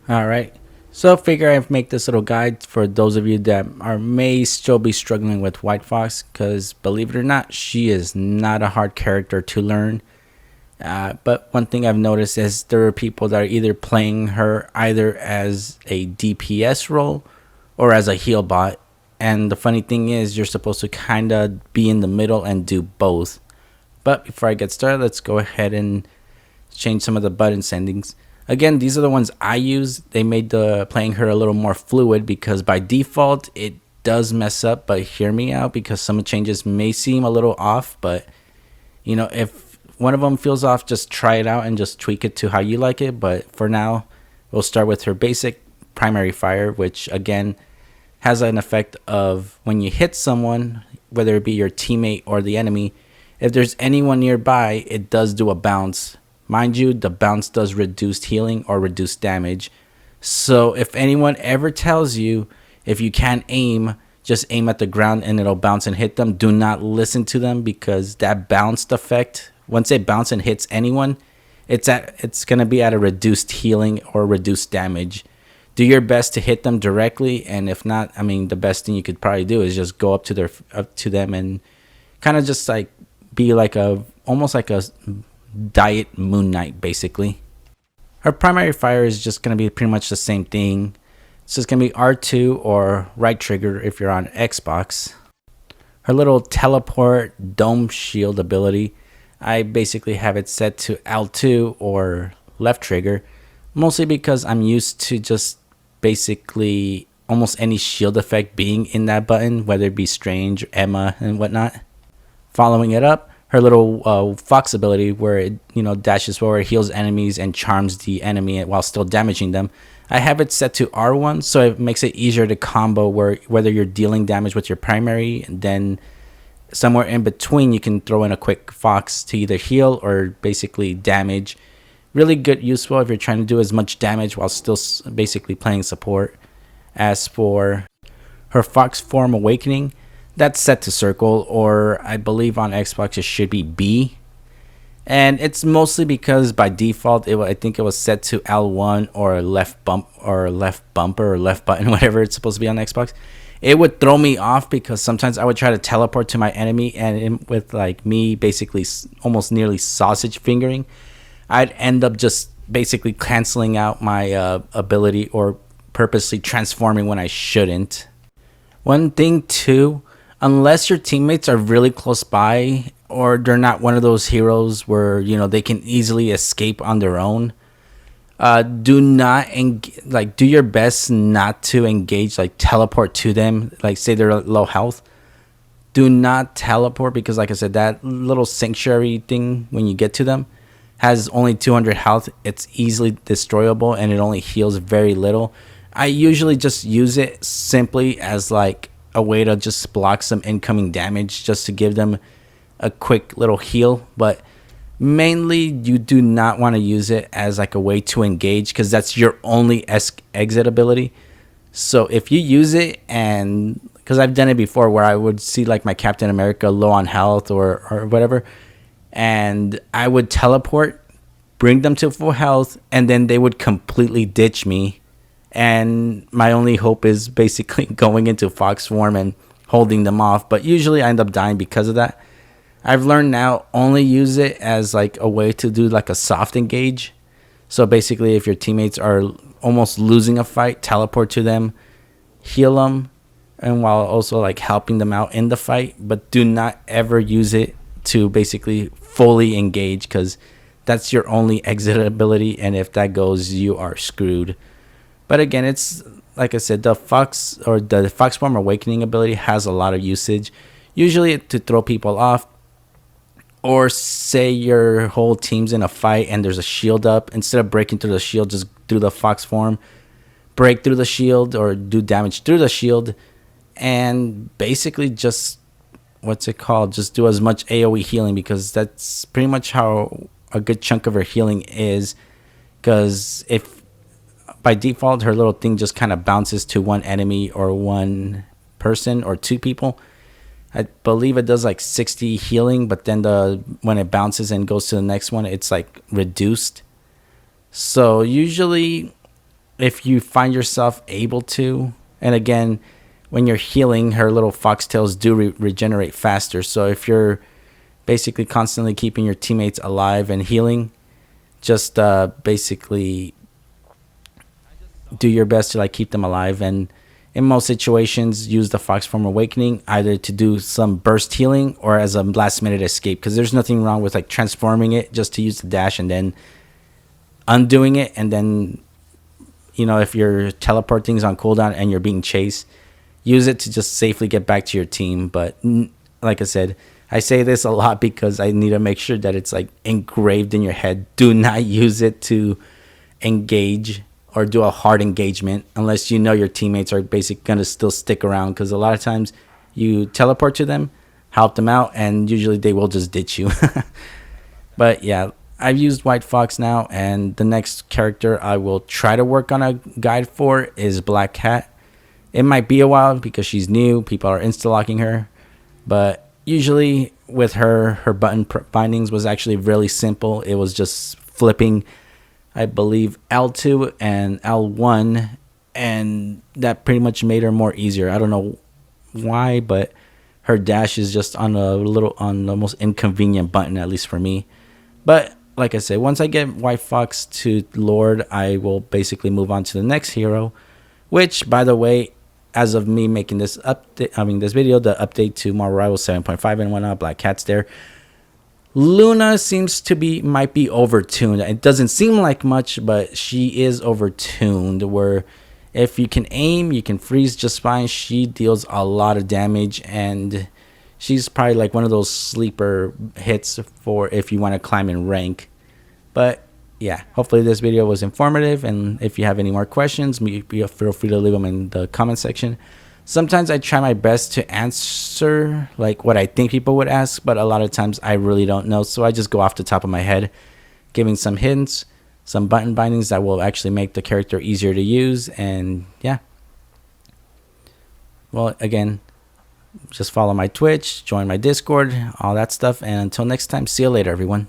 All right. So figure I make this little guide for those of you that are may still be struggling with White Fox, because believe it or not, she is not a hard character to learn. But one thing I've noticed is there are people that are either playing her either as a DPS role or as a heal bot. And the funny thing is, you're supposed to kind of be in the middle and do both. But before I get started, let's go ahead and change some of the button settings. Again, these are the ones I use. They made the playing her a little more fluid because by default it does mess up, but hear me out because some changes may seem a little off. But if one of them feels off, just try it out and just tweak it to how you like it. But for now, we'll start with her basic primary fire, which again has an effect of when you hit someone, whether it be your teammate or the enemy, if there's anyone nearby, it does do a bounce. Mind you, the bounce does reduced healing or reduced damage. So if anyone ever tells you if you can't aim, just aim at the ground and it'll bounce and hit them, do not listen to them, because that bounced effect, once it bounces and hits anyone, it's going to be at a reduced healing or reduced damage. Do your best to hit them directly, and if not, I mean, the best thing you could probably do is just go up to them and kind of just like be like almost like a diet Moon Knight, basically. Her primary fire is just going to be pretty much the same thing. It's just going to be R2 or right trigger if you're on Xbox. Her little teleport dome shield ability, I basically have it set to L2 or left trigger, mostly because I'm used to just basically almost any shield effect being in that button, whether it be Strange, Emma, and whatnot. Following it up, her little Fox ability, where it dashes forward, heals enemies, and charms the enemy while still damaging them. I have it set to R1, so it makes it easier to combo whether you're dealing damage with your primary, and then somewhere in between you can throw in a quick Fox to either heal or basically damage. Really good, useful if you're trying to do as much damage while still basically playing support. As for her Fox form awakening, that's set to circle, or I believe on Xbox it should be B. And it's mostly because by default I think it was set to L1 or left bumper or left button, whatever it's supposed to be on Xbox. It would throw me off because sometimes I would try to teleport to my enemy, and with like me basically almost nearly sausage fingering, I'd end up just basically canceling out my ability or purposely transforming when I shouldn't. One thing too, unless your teammates are really close by or they're not one of those heroes where they can easily escape on their own, do not do your best not to engage, like teleport to them, like say they're low health. Do not teleport, because like I said, that little sanctuary thing when you get to them has only 200 health. It's easily destroyable and it only heals very little. I usually just use it simply as like a way to just block some incoming damage, just to give them a quick little heal. But mainly you do not want to use it as like a way to engage, because that's your only exit ability. So if you use it, and because I've done it before where I would see like my Captain America low on health or whatever, and I would teleport, bring them to full health, and then they would completely ditch me, and my only hope is basically going into Fox form and holding them off. But usually I end up dying because of that. I've learned now only use it as like a way to do like a soft engage. So basically if your teammates are almost losing a fight, teleport to them, heal them, and while also like helping them out in the fight. But do not ever use it to basically fully engage, because that's your only exit ability, and if that goes, you are screwed. But again, it's like I said, the Fox form awakening ability has a lot of usage, usually to throw people off, or say your whole team's in a fight and there's a shield up. Instead of breaking through the shield, just through the Fox form, break through the shield or do damage through the shield, and basically just just do as much AoE healing, because that's pretty much how a good chunk of her healing is. Because if by default her little thing just kind of bounces to one enemy or one person or two people, I believe it does like 60 healing, but then when it bounces and goes to the next one, it's like reduced. So usually if you find yourself able to, and again, when you're healing, her little foxtails do regenerate faster. So if you're basically constantly keeping your teammates alive and healing, just basically do your best to like keep them alive. And in most situations, use the fox form awakening either to do some burst healing or as a last minute escape, because there's nothing wrong with like transforming it just to use the dash and then undoing it, and then if your teleport things on cooldown and you're being chased, use it to just safely get back to your team. But like I said, I say this a lot because I need to make sure that it's like engraved in your head. Do not use it to engage or do a hard engagement unless your teammates are basically going to still stick around, because a lot of times you teleport to them, help them out, and usually they will just ditch you. But yeah, I've used White Fox now, and the next character I will try to work on a guide for is Black Cat. It might be a while because she's new. People are insta-locking her. But usually with her button bindings was actually really simple. It was just flipping, I believe, L2 and L1. And that pretty much made her more easier. I don't know why, but her dash is just on the most inconvenient button, at least for me. But like I said, once I get White Fox to Lord, I will basically move on to the next hero, which, by the way, as of me making this this video, the update to Marvel Rivals 7.5 and whatnot, Black Cat's there. Luna might be overtuned. It doesn't seem like much, but she is overtuned, where if you can aim, you can freeze just fine. She deals a lot of damage, and she's probably like one of those sleeper hits for if you want to climb in rank. But yeah, hopefully this video was informative, and if you have any more questions, feel free to leave them in the comment section. Sometimes I try my best to answer like what I think people would ask, but a lot of times I really don't know, so I just go off the top of my head, giving some hints, some button bindings that will actually make the character easier to use. And yeah, well, again, just follow my Twitch, join my Discord, all that stuff, and until next time, see you later, everyone.